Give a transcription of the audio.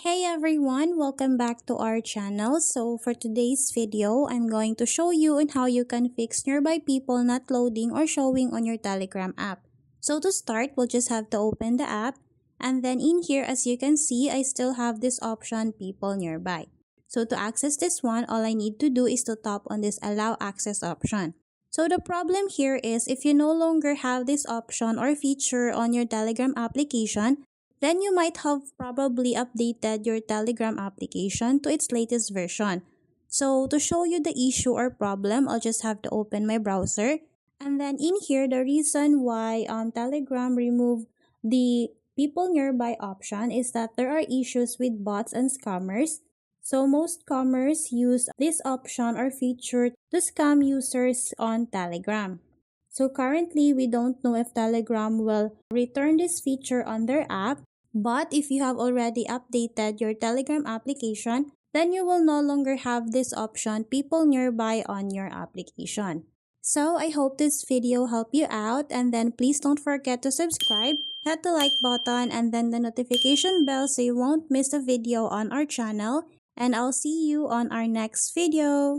Hey everyone, welcome back to our channel. So for today's video, I'm going to show you on how you can fix nearby people not loading or showing on your Telegram app. So to start, we'll just have to open the app, and then in here, as you can see, I still have this option people nearby. So to access this one, all I need to do is to tap on this allow access option. So the problem here is if you no longer have this option or feature on your Telegram application, then you might have probably updated your Telegram application to its latest version. So to show you the issue or problem, I'll just have to open my browser. And then in here, the reason why Telegram removed the people nearby option is that there are issues with bots and scammers. So most scammers use this option or feature to scam users on Telegram. So currently, we don't know if Telegram will return this feature on their app, but if you have already updated your Telegram application, then you will no longer have this option people nearby on your application. So I hope this video helped you out, and then please don't forget to subscribe, hit the like button and then the notification bell so you won't miss a video on our channel, and I'll see you on our next video.